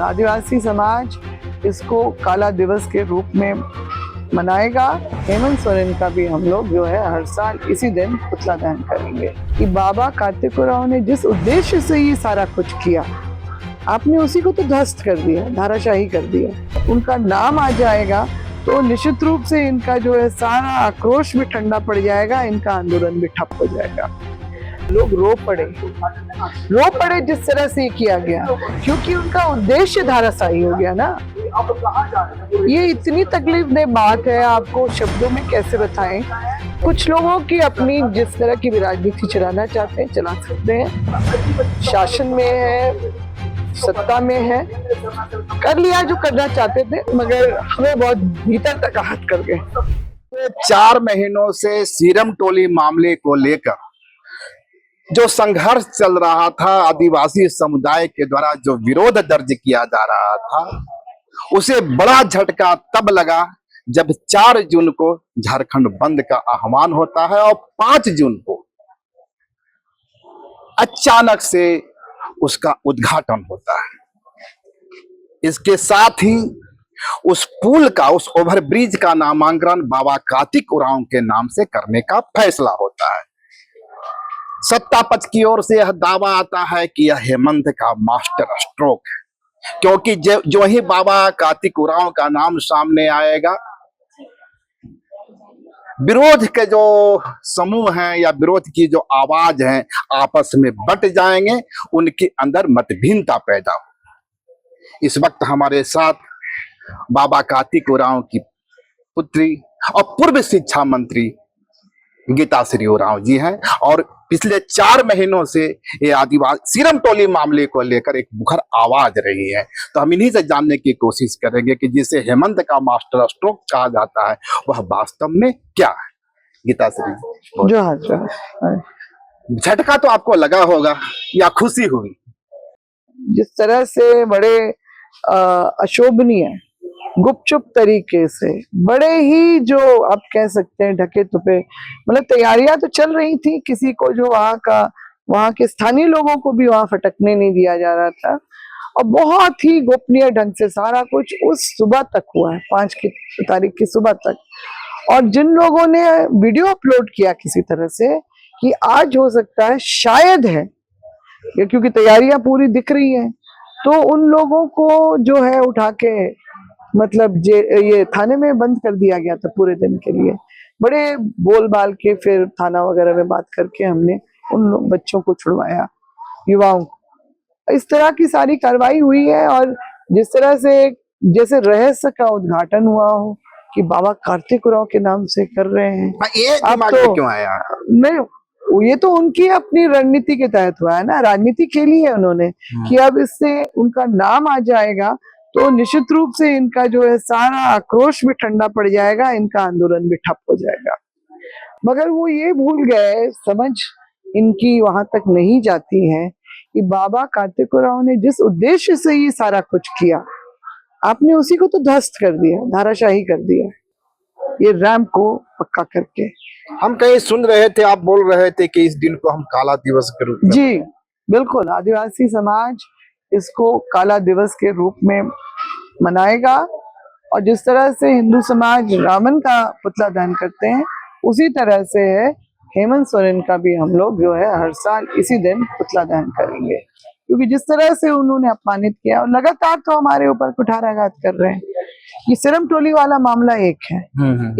आदिवासी समाज इसको काला दिवस के रूप में मनाएगा। हेमंत सोरेन का भी हम लोग जो है हर साल इसी दिन पुतला दहन करेंगे कि बाबा कार्तिक उरांव ने जिस उद्देश्य से ये सारा कुछ किया, आपने उसी को तो ध्वस्त कर दिया, धाराशाही कर दिया। उनका नाम आ जाएगा तो निश्चित रूप से इनका जो है सारा आक्रोश भी ठंडा पड़ जाएगा, इनका आंदोलन भी ठप हो जाएगा। लोग रो पड़े जिस तरह से किया गया, क्योंकि उनका उद्देश्य धाराशाही हो गया ना। ये इतनी तकलीफदेह बात है, आपको शब्दों में कैसे बताएं। कुछ लोगों की अपनी जिस तरह की भी राजनीति चलाना चाहते हैं चला सकते हैं, शासन में है, सत्ता में है, कर लिया जो करना चाहते थे, मगर हमें बहुत भीतर तक आहत कर गए। 4 महीनों से सीरम टोली मामले को लेकर जो संघर्ष चल रहा था, आदिवासी समुदाय के द्वारा जो विरोध दर्ज किया जा रहा था, उसे बड़ा झटका तब लगा जब 4 जून को झारखंड बंद का आह्वान होता है और 5 जून को अचानक से उसका उद्घाटन होता है। इसके साथ ही उस पुल का, उस ओवरब्रिज का नामांकन बाबा कार्तिक उरांव के नाम से करने का फैसला होता है। सत्ता पक्ष की ओर से यह दावा आता है कि यह हेमंत का मास्टर स्ट्रोक है, क्योंकि जो ही बाबा कार्तिक उरांव का नाम सामने आएगा, विरोध के जो समूह हैं या विरोध की जो आवाज हैं आपस में बट जाएंगे, उनके अंदर मतभिन्नता पैदा हो। इस वक्त हमारे साथ बाबा कार्तिक उरांव की पुत्री और पूर्व शिक्षा मंत्री गीताश्री उरांव जी हैं, और पिछले 4 महीनों से ये आदिवासी सीरम टोली मामले को लेकर एक मुखर आवाज रही है। तो हम इन्हीं से जानने की कोशिश करेंगे कि जिसे हेमंत का मास्टर स्ट्रोक कहा जाता है वह वास्तव में क्या है। गीताश्री, जो झटका तो आपको लगा होगा या खुशी हुई? जिस तरह से बड़े अशोभनीय गुपचुप तरीके से, बड़े ही जो आप कह सकते हैं ढके तुपे, मतलब तैयारियां तो चल रही थी, किसी को जो वहां के स्थानीय लोगों को भी वहां फटकने नहीं दिया जा रहा था, और बहुत ही गोपनीय ढंग से सारा कुछ उस सुबह तक हुआ है, 5 तारीख की सुबह तक। और जिन लोगों ने वीडियो अपलोड किया किसी तरह से कि आज हो सकता है, शायद है, क्योंकि तैयारियां पूरी दिख रही हैं, तो उन लोगों को जो है उठा के मतलब ये थाने में बंद कर दिया गया था पूरे दिन के लिए। बड़े बोल बाल के फिर थाना वगैरह में बात करके हमने उन बच्चों को छुड़वाया, युवाओं को। इस तरह की सारी कार्रवाई हुई है, और जिस तरह से जैसे रहस्य का उद्घाटन हुआ हो कि बाबा कार्तिक उरांव के नाम से कर रहे हैं। ये दिमाग में क्यों आया? नहीं, ये तो उनकी अपनी रणनीति के तहत हुआ है ना, राजनीति खेली है उन्होंने कि अब इससे उनका नाम आ जाएगा तो निश्चित रूप से इनका जो है सारा आक्रोश भी ठंडा पड़ जाएगा, इनका आंदोलन भी ठप हो जाएगा। मगर वो ये भूल गए, समझ इनकी वहां तक नहीं जाती है कि बाबा कार्तिक उरांव ने जिस उद्देश्य से ये सारा कुछ किया, आपने उसी को तो ध्वस्त कर दिया, धाराशाही कर दिया, ये रैंप को पक्का करके। हम कहीं सुन रहे थे, आप बोल रहे थे कि इस दिन को हम काला दिवस के रूप में। जी बिल्कुल, आदिवासी समाज इसको काला दिवस के रूप में मनाएगा, और जिस तरह से हिंदू समाज रावण का पुतला दहन करते हैं, उसी तरह से है हेमंत सोरेन का भी हम लोग जो है हर साल इसी दिन पुतला दहन करेंगे। क्योंकि जिस तरह से उन्होंने अपमानित किया, और लगातार तो हमारे ऊपर कुठाराघात कर रहे हैं। ये सीरम टोली वाला मामला एक है,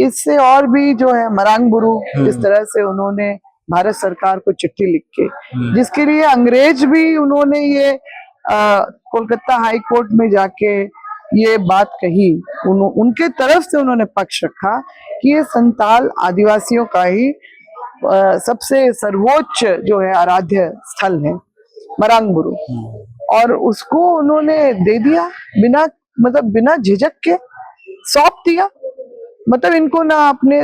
इससे और भी जो है मरांग बुरू, जिस तरह से उन्होंने भारत सरकार को चिट्ठी लिख के, जिसके लिए अंग्रेज भी उन्होंने ये कोलकाता हाई कोर्ट में जाके ये बात कही, उनके तरफ से उन्होंने पक्ष रखा कि ये संताल आदिवासियों का ही सबसे सर्वोच्च जो है आराध्य स्थल है मरांग बुरू, और उसको उन्होंने दे दिया बिना झिझक के सौंप दिया। मतलब इनको ना अपने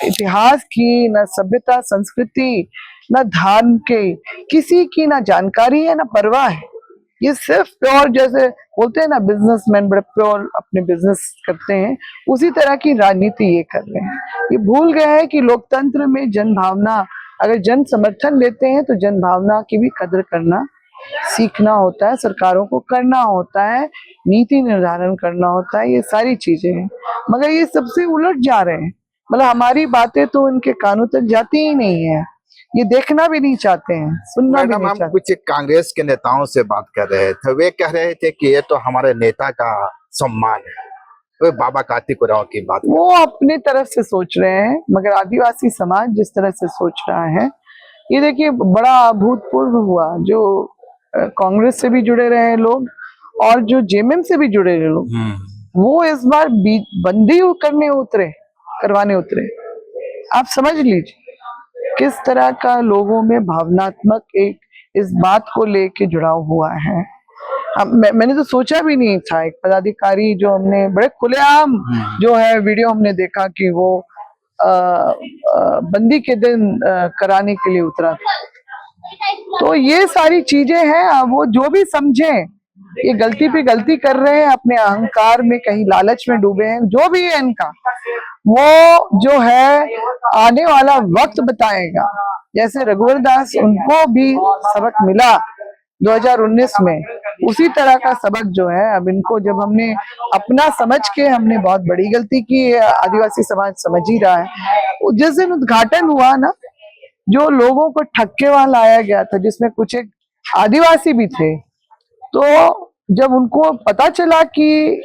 इतिहास की, ना सभ्यता संस्कृति, ना धर्म के किसी की ना जानकारी है, ना परवाह है। ये सिर्फ प्योर, जैसे बोलते हैं ना बिजनेसमैन बड़े प्योर अपने बिजनेस करते हैं, उसी तरह की राजनीति ये कर रहे हैं। ये भूल गए हैं कि लोकतंत्र में जन भावना, अगर जन समर्थन लेते हैं तो जन भावना की भी कदर करना सीखना होता है, सरकारों को करना होता है, नीति निर्धारण करना होता है, ये सारी चीजें हैं। मगर ये सबसे उलट जा रहे हैं, मतलब हमारी बातें तो इनके कानों तक जाती ही नहीं है, ये देखना भी नहीं चाहते हैं, सुनना भी मैडम, नहीं हम चाहते। कुछ कांग्रेस के नेताओं से बात कर रहे थे, वे कह रहे थे कि ये तो हमारे नेता का सम्मान है। वे बाबा कार्तिक उरांव की बात वो अपने तरफ से सोच रहे हैं, मगर आदिवासी समाज जिस तरह से सोच रहा है, ये देखिए बड़ा अभूतपूर्व हुआ। जो कांग्रेस से भी जुड़े रहे लोग और जो जेएमएम से भी जुड़े रहे लोग, वो इस बार बंदी करवाने उतरे। आप समझ लीजिए किस तरह का लोगों में भावनात्मक एक इस बात को लेके जुड़ाव हुआ है। मैंने तो सोचा भी नहीं था, एक पदाधिकारी जो हमने बड़े खुलेआम जो है वीडियो हमने देखा कि वो बंदी के दिन कराने के लिए उतरा। तो ये सारी चीजें हैं, वो जो भी समझे ये गलती पे गलती कर रहे हैं, अपने अहंकार में कहीं लालच में डूबे हैं, जो भी है इनका, वो जो है आने वाला वक्त बताएगा। जैसे रघुवर दास, उनको भी सबक मिला 2019 में, उसी तरह का सबक जो है अब इनको, जब हमने अपना समझ के हमने बहुत बड़ी गलती की है, आदिवासी समाज समझ ही रहा है। जिस दिन उद्घाटन हुआ ना, जो लोगों को ठक्के वहां लाया गया था, जिसमें कुछ एक आदिवासी भी थे, तो जब उनको पता चला कि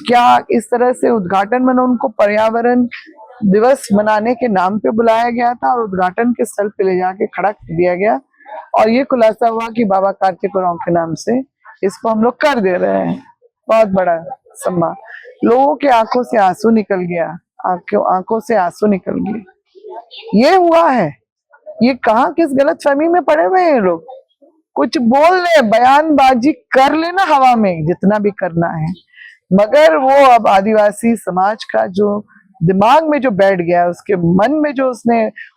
क्या इस तरह से उद्घाटन में उनको पर्यावरण दिवस मनाने के नाम पे बुलाया गया था और उद्घाटन के स्थल पे ले जाके खड़ा कर दिया गया, और ये खुलासा हुआ कि बाबा कार्तिक उरांव के नाम से इसको हम लोग कर दे रहे हैं। बहुत बड़ा सम्मान, लोगों के आंखों से आंसू निकल गया, आंखों से आंसू निकल गए। ये हुआ है, ये कहाँ किस गलतफहमी में पड़े हुए हैं लोग। कुछ बोल ले, बयानबाजी कर लेना हवा में, जितना भी करना है, मगर वो अब आदिवासी समाज का जो दिमाग में जो बैठ गया, उसके मन में जो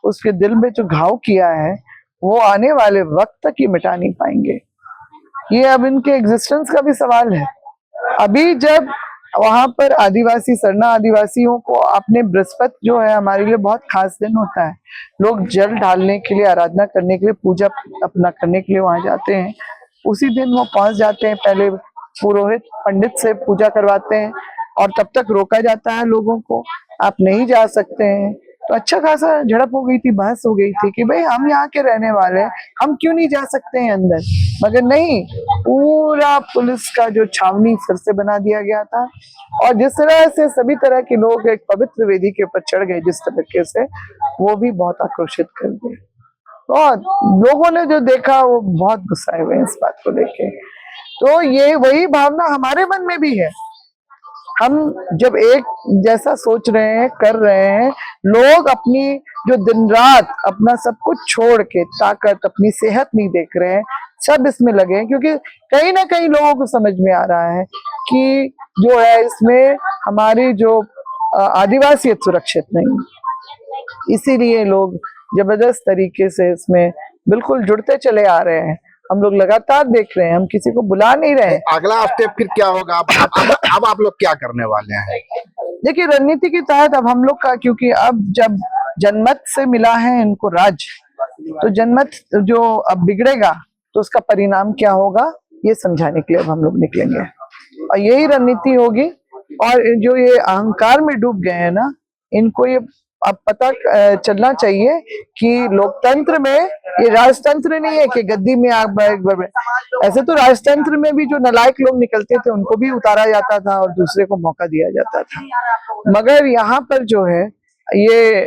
उसके दिल में जो घाव किया है, वो आने वाले वक्त तक ही मिटा नहीं पाएंगे। ये अब इनके एग्जिस्टेंस का भी सवाल है। अभी जब वहां पर आदिवासी, सरना आदिवासियों को, आपने बृहस्पति जो है हमारे लिए बहुत खास दिन होता है, लोग जल ढालने के लिए, आराधना करने के लिए, पूजा अपना करने के लिए वहां जाते हैं। उसी दिन वो पहुंच जाते हैं, पहले पुरोहित पंडित से पूजा करवाते हैं और तब तक रोका जाता है लोगों को, आप नहीं जा सकते हैं। तो अच्छा खासा झड़प हो गई थी, बहस हो गई थी कि भाई हम यहाँ के रहने वाले हैं, हम क्यों नहीं जा सकते हैं अंदर। मगर नहीं, पूरा पुलिस का जो छावनी फिर से बना दिया गया था, और जिस तरह से सभी तरह के लोग एक पवित्र वेदी के ऊपर चढ़ गए जिस तरीके से, वो भी बहुत आक्रोशित कर दिए। बहुत लोगों ने जो देखा वो बहुत गुस्साए हुए हैं इस बात को लेके। तो ये वही भावना हमारे मन में भी है। हम जब एक जैसा सोच रहे हैं, कर रहे हैं, लोग अपनी जो दिन रात अपना सब कुछ छोड़ के, ताकत, अपनी सेहत नहीं देख रहे हैं, सब इसमें लगे हैं, क्योंकि कहीं ना कहीं लोगों को समझ में आ रहा है कि जो है इसमें हमारी जो आदिवासियत सुरक्षित नहीं। इसीलिए लोग जबरदस्त तरीके से इसमें बिल्कुल जुड़ते चले आ रहे हैं। हम लोग लगातार देख रहे हैं, हम किसी को बुला नहीं रहे। अगला स्टेप फिर क्या होगा? अब आप लोग क्या करने वाले हैं? देखिए, रणनीति के तहत अब हम लोग का, क्योंकि अब जब जनमत से मिला है इनको राज्य, तो जनमत जो अब बिगड़ेगा तो उसका परिणाम क्या होगा, ये समझाने के लिए अब हम लोग निकलेंगे, और यही रणनीति होगी। और जो ये अहंकार में डूब गए हैं ना, इनको ये अब पता चलना चाहिए कि लोकतंत्र में ये राजतंत्र नहीं है कि गद्दी में आप ऐसे तो राजतंत्र में भी जो नालायक लोग निकलते थे उनको भी उतारा जाता था और दूसरे को मौका दिया जाता था। मगर यहाँ पर जो है ये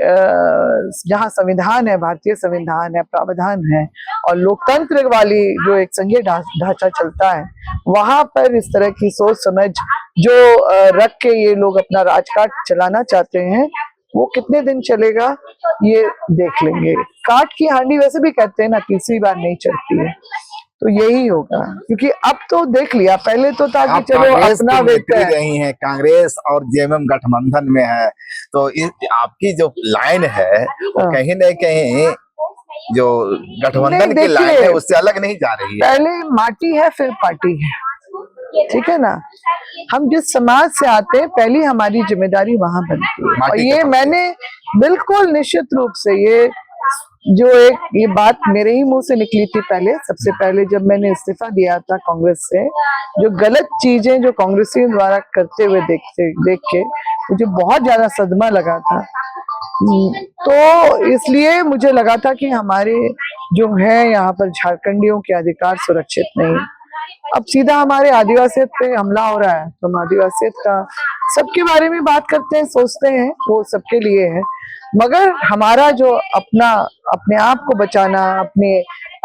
जहाँ संविधान है, भारतीय संविधान है, प्रावधान है, और लोकतंत्र वाली जो एक संघीय ढांचा चलता है, वहां पर इस तरह की सोच समझ जो रख के ये लोग अपना राजकाज चलाना चाहते हैं, वो कितने दिन चलेगा ये देख लेंगे। काट की हांडी वैसे भी कहते हैं ना, तीसरी बार नहीं चढ़ती है, तो यही होगा। क्योंकि अब तो देख लिया, पहले तो था कि चलो अपना व्यक्ति रही है, कांग्रेस और जेएमएम गठबंधन में है, तो आपकी जो लाइन है वो कहीं न कहीं जो गठबंधन की लाइन है उससे अलग नहीं जा रही है। पहले माटी है फिर पार्टी है, ठीक है ना। हम जिस समाज से आते हैं, पहली हमारी जिम्मेदारी वहां बनती है, और ये मैंने बिल्कुल निश्चित रूप से ये जो एक ये बात मेरे ही मुंह से निकली थी पहले, सबसे पहले जब मैंने इस्तीफा दिया था कांग्रेस से, जो गलत चीजें जो कांग्रेसियों द्वारा करते हुए देख के मुझे बहुत ज्यादा सदमा लगा था। तो इसलिए मुझे लगा था कि हमारे जो है यहाँ पर झारखंडियों के अधिकार सुरक्षित नहीं। अब सीधा हमारे आदिवासियत पे हमला हो रहा है, तो हम आदिवासियत का सबके बारे में बात करते हैं, सोचते हैं, वो सबके लिए है, मगर हमारा जो अपने आप को बचाना, अपने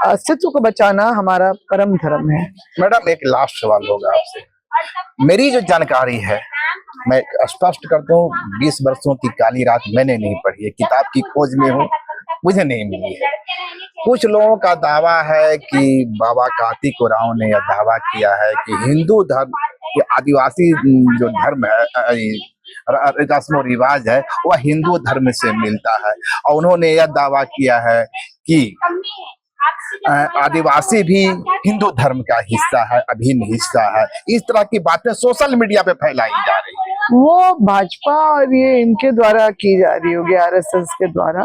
अस्तित्व को बचाना हमारा परम धर्म है। मैडम एक लास्ट सवाल होगा आपसे। मेरी जो जानकारी है, मैं स्पष्ट करता हूँ, 20 वर्षों की काली रात मैंने नहीं पढ़ी है, किताब की खोज में हूँ, मुझे नहीं मिली है। कुछ लोगों का दावा है कि बाबा कार्तिक उरांव ने यह दावा किया है कि हिंदू धर्म, ये आदिवासी जो धर्म है, रस्म और रिवाज है, वह हिंदू धर्म से मिलता है, और उन्होंने यह दावा किया है कि आदिवासी भी हिंदू धर्म का हिस्सा है, अभिन्न हिस्सा है। इस तरह की बातें सोशल मीडिया पे फैलाई जा रही है। वो भाजपा और ये इनके द्वारा की जा रही होगी, आरएसएस के द्वारा,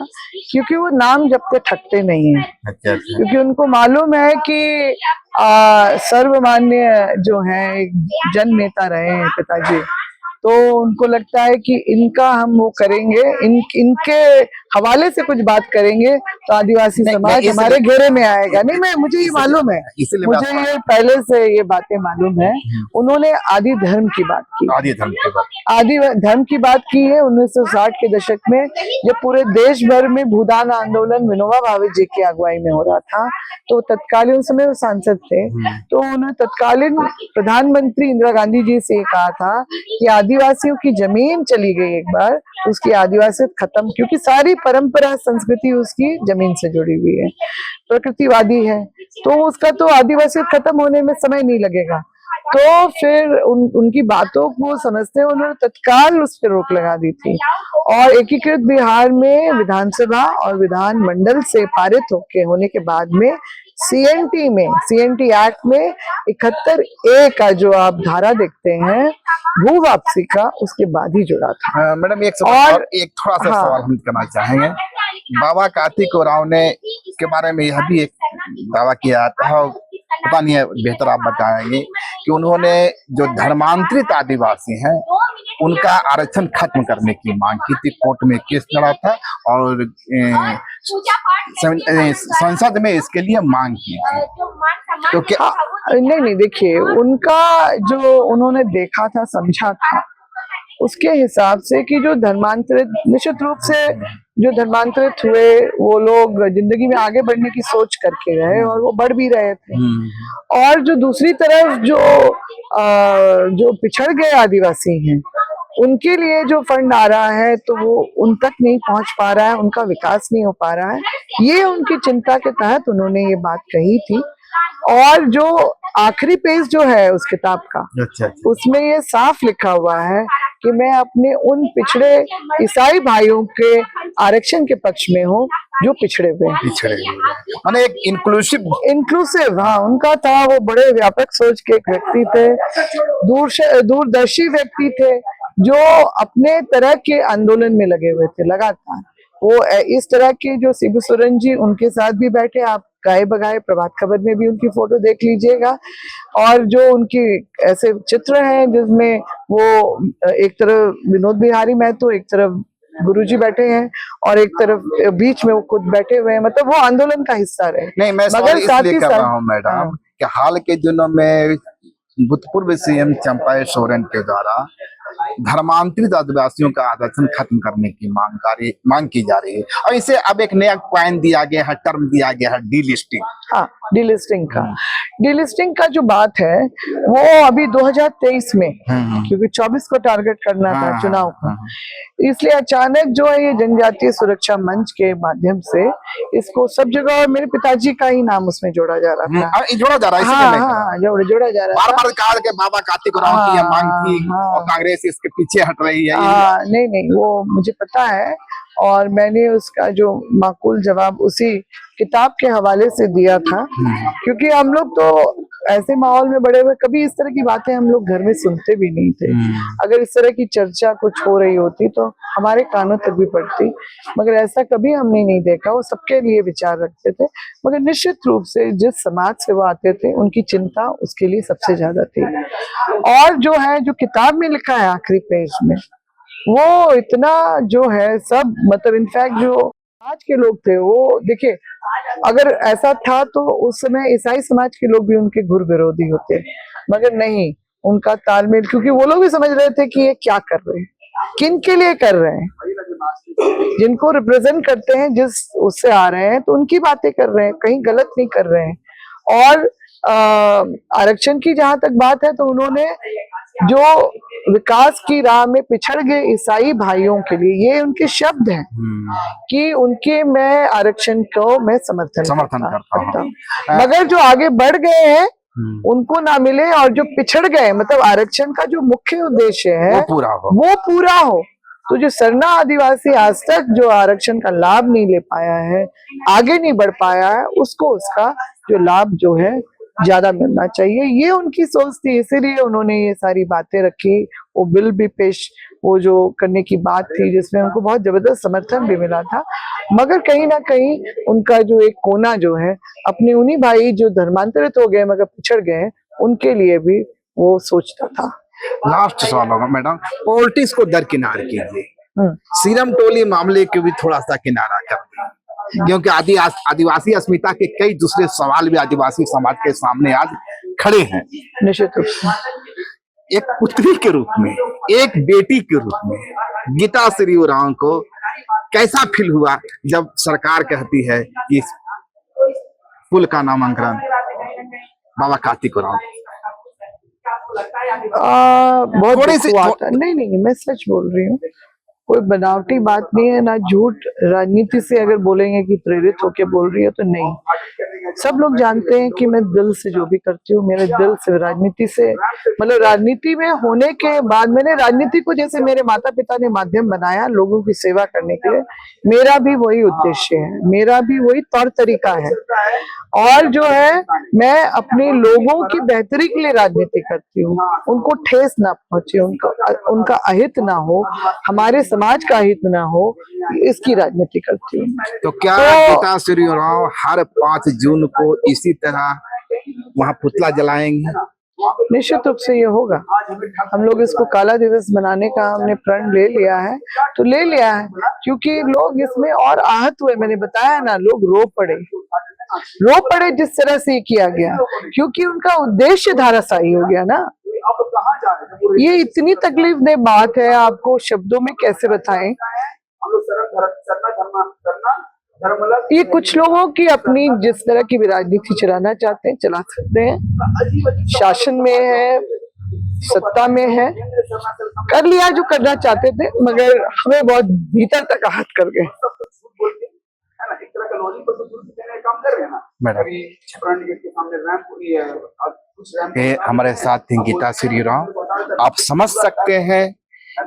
क्योंकि वो नाम जपते थकते नहीं है। अच्छा। क्योंकि उनको मालूम है कि सर्वमान्य जो है एक जन नेता रहे हैं पिताजी, तो उनको लगता है कि इनका हम वो करेंगे, इनके हवाले से कुछ बात करेंगे तो आदिवासी समाज हमारे घेरे में आएगा। नहीं, मुझे ये मालूम है, मुझे ये पहले से ये बातें मालूम है। उन्होंने आदि धर्म की बात की, आदि धर्म की बात की है 1960 के दशक में, जब पूरे देश भर में भूदान आंदोलन विनोबा भावे जी की अगुवाई में हो रहा था। तो तत्कालीन उस समय वो सांसद थे, तो उन्होंने तत्कालीन प्रधानमंत्री इंदिरा गांधी जी से कहा था कि आदिवासियों की जमीन चली गई एक बार, उसकी आदिवासियत खत्म, क्योंकि सारी परंपरा संस्कृति उसकी जमीन से जुड़ी हुई है, प्रकृतिवादी है, तो उसका तो आदिवासियत खत्म होने में समय नहीं लगेगा। तो फिर उनकी बातों को समझते हैं, उन्होंने तत्काल उस पर रोक लगा दी थी, और एकीकृत बिहार में विधानसभा और विधान मंडल से पारित होने के बाद में सीएनटी एक्ट में 71A का जो आप धारा देखते हैं भू वापसी का, उसके बाद ही जुड़ा था। मैडम एक थोड़ा सा सवाल हम करना चाहेंगे। बाबा कार्तिक उरांव ने के बारे में यह भी एक दावा किया था, पता नहीं है, बेहतर आप बताएंगे, कि उन्होंने जो धर्मांतरित आदिवासी हैं उनका आरक्षण खत्म करने की मांग की थी, कोर्ट में केस लड़ा था और संसद में इसके लिए मांग की थी। तो क्या नहीं, देखिए, उनका जो उन्होंने देखा था, समझा था, उसके हिसाब से कि जो धर्मांतरित, निश्चित रूप से जो धर्मांतरित हुए वो लोग जिंदगी में आगे बढ़ने की सोच करके गए, और वो बढ़ भी रहे थे। और जो दूसरी तरफ जो पिछड़ गए आदिवासी हैं, उनके लिए जो फंड आ रहा है तो वो उन तक नहीं पहुंच पा रहा है, उनका विकास नहीं हो पा रहा है। ये उनकी चिंता के तहत उन्होंने ये बात कही थी। और जो आखिरी पेज जो है उस किताब का, उसमें ये साफ लिखा हुआ है कि मैं अपने उन पिछड़े ईसाई भाइयों के आरक्षण के पक्ष में हूँ जो पिछड़े हुए माने एक इंक्लूसिव, हाँ, उनका था। वो बड़े व्यापक सोच के एक व्यक्ति थे, दूरदर्शी व्यक्ति थे, जो अपने तरह के आंदोलन में लगे हुए थे लगातार। वो इस तरह के जो शिबू सोरेन जी, उनके साथ भी बैठे, आप गाए बगाए प्रभात खबर में भी उनकी फोटो देख लीजिएगा। और जो उनकी ऐसे चित्र हैं जिसमें वो एक तरफ विनोद बिहारी महतो, एक तरफ गुरुजी बैठे हैं, और एक तरफ बीच में वो खुद बैठे हुए हैं, मतलब वो आंदोलन का हिस्सा रहे। नहीं, मैं इसलिए कर रहा हूँ मैडम कि हाल के दिनों में भूतपूर्व सीएम चंपाई सोरेन के द्वारा धर्मांतरित आदिवासियों का आरक्षण खत्म करने की मांग की जा रही है, और इसे अब एक नया पॉइंट दिया गया है, टर्म दिया गया है, डीलिस्टिंग। हाँ, डीलिस्टिंग का जो बात है वो अभी 2023 में, क्योंकि 24 को टारगेट करना था चुनाव को, इसलिए अचानक जो है ये जनजातीय सुरक्षा मंच के माध्यम से इसको सब जगह, मेरे पिताजी का ही नाम उसमें जोड़ा जा रहा था। जोड़ा जा रहा है, जोड़ा जा रहा है। बार कहा कि बाबा कार्तिक उरांव की यह मांग थी और कांग्रेस इसके पीछे हट रही है। नहीं, वो मुझे पता है, और मैंने उसका जो माकूल जवाब उसी किताब के हवाले से दिया था, क्योंकि हम लोग तो ऐसे माहौल में बड़े हुए, कभी इस तरह की बातें हम लोग घर में सुनते भी नहीं थे। अगर इस तरह की चर्चा कुछ हो रही होती तो हमारे कानों तक भी पड़ती, मगर ऐसा कभी हमने नहीं देखा। वो सबके लिए विचार रखते थे, मगर निश्चित रूप से जिस समाज से वो आते थे उनकी चिंता उसके लिए सबसे ज्यादा थी। और जो है, जो किताब में लिखा है आखिरी पेज में, वो इतना जो है सब, मतलब इनफैक्ट जो आज के लोग थे वो, देखिए अगर ऐसा था तो उस समय ईसाई समाज के लोग भी उनके घुर विरोधी होते, मगर नहीं, उनका तालमेल, क्योंकि वो लोग भी समझ रहे थे कि ये क्या कर रहे हैं, किन के लिए कर रहे हैं, जिनको रिप्रेजेंट करते हैं, जिस उससे आ रहे हैं तो उनकी बातें कर रहे हैं, कहीं गलत नहीं कर रहे हैं। और आरक्षण की जहां तक बात है तो उन्होंने जो विकास की राह में पिछड़ गए ईसाई भाइयों के लिए, ये उनके शब्द हैं कि उनके मैं आरक्षण को मैं समर्थन करता हूं, मगर जो आगे बढ़ गए हैं उनको ना मिले, और जो पिछड़ गए, मतलब आरक्षण का जो मुख्य उद्देश्य है वो पूरा हो। तो जो सरना आदिवासी आज तक जो आरक्षण का लाभ नहीं ले पाया है, आगे नहीं बढ़ पाया है, उसको उसका जो लाभ जो है ज्यादा मिलना चाहिए, ये उनकी सोच थी। इसीलिए उन्होंने ये सारी बातें रखी। वो बिल भी पेश, वो जो करने की बात थी, जिसमें उनको बहुत जबरदस्त समर्थन भी मिला था, मगर कहीं ना कहीं उनका जो एक कोना जो है, अपने उन्हीं भाई जो धर्मांतरित हो गए मगर पिछड़ गए, उनके लिए भी वो सोचता था। लास्ट सवाल होगा मैडम, पॉलिटिक्स को दरकिनार कीजिए, सीरम टोली मामले को भी थोड़ा सा किनारा कर दें, क्योंकि आदिवासी अस्मिता के कई दूसरे सवाल भी आदिवासी समाज के सामने आज खड़े हैं। निश्चित रूप से एक पुत्री के रूप में, एक बेटी के रूप में गीता श्री उरांव को कैसा फील हुआ जब सरकार कहती है कि पुल का नामांकन बाबा कार्तिक उरांव? बहुत नहीं, मैं सच बोल रही हूँ, कोई बनावटी बात नहीं है, ना झूठ। राजनीति से अगर बोलेंगे कि प्रेरित होके बोल रही है तो नहीं, सब लोग जानते हैं कि मैं दिल से जो भी करती हूँ, मेरे दिल से, राजनीति से, मतलब राजनीति में होने के बाद मैंने राजनीति को, जैसे मेरे माता पिता ने माध्यम बनाया लोगों की सेवा करने के लिए, मेरा भी वही उद्देश्य है, मेरा भी वही तौर तरीका है। और जो है, मैं अपने लोगों की बेहतरी के लिए राजनीति करती हूँ, उनको ठेस ना पहुंचे, उनका अहित ना हो, हमारे समाज का अहित ना हो, इसकी राजनीति करती हूँ। तो क्या गीता श्री उरांव हर 5 जून को इसी तरह वहाँ पुतला जलाएंगे? निश्चित रूप से ये होगा। हम लोग इसको काला दिवस मनाने का हमने प्रण ले लिया है, तो ले लिया है क्योंकि लोग इसमें और आहत हुए। मैंने बताया ना, लोग रो पड़े जिस तरह से किया गया, क्योंकि उनका उद्देश्य धाराशाही हो गया ना। ये इतनी तकलीफदेह बात है, आपको शब्दों में कैसे बताएं। ये कुछ लोगों की अपनी जिस तरह की भी राजनीति चलाना चाहते हैं चला सकते हैं, शासन में है, सत्ता में है, कर लिया जो करना चाहते थे, मगर हमें बहुत भीतर तक आहत कर गए। मैडम, ये हमारे साथ थी गीता श्री उरांव। आप समझ सकते हैं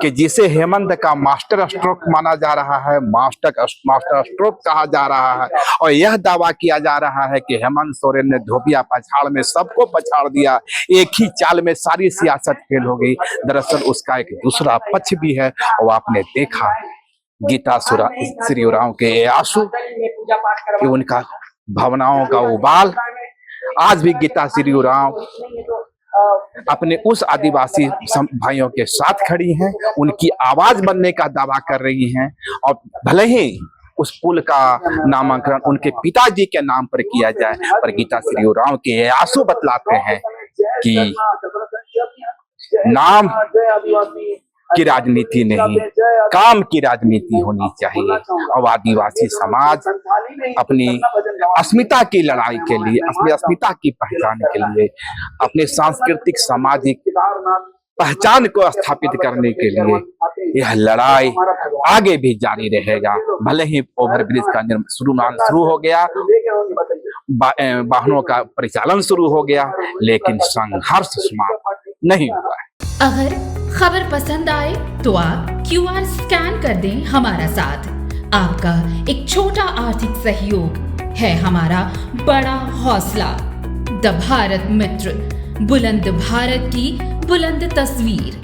कि जिसे हेमंत का मास्टर स्ट्रोक माना जा रहा है, मास्टर स्ट्रोक कहा जा रहा है, और यह दावा किया जा रहा है कि हेमंत सोरेन ने धोबिया पछाड़ में सबको पछाड़ दिया, एक ही चाल में सारी सियासत फेल हो गई। दरअसल उसका एक दूसरा पक्ष भी है, और आपने देखा गीता श्री उरांव के ये आंसू, कि उनका भावनाओं का उबाल। आज भी गीता श्री उरांव अपने उस आदिवासी भाइयों के साथ खड़ी हैं, उनकी आवाज बनने का दावा कर रही हैं। और भले ही उस पुल का नामांकन उनके पिताजी के नाम पर किया जाए, पर गीता श्री उरांव के ये आंसू बतलाते हैं कि नाम की राजनीति नहीं, काम की राजनीति होनी चाहिए। और आदिवासी समाज अपनी अस्मिता की लड़ाई के लिए, अपनी अस्मिता की पहचान के लिए, अपने सांस्कृतिक सामाजिक पहचान को स्थापित करने के लिए यह लड़ाई आगे भी जारी रहेगा। भले ही ओवरब्रिज का निर्माण शुरू हो गया, वाहनों का परिचालन शुरू हो गया, लेकिन संघर्ष समाप्त नहीं हुआ है। अगर खबर पसंद आए तो आप QR स्कैन कर दें हमारा साथ। आपका एक छोटा आर्थिक सहयोग है हमारा बड़ा हौसला। द भारत मित्र, बुलंद भारत की बुलंद तस्वीर।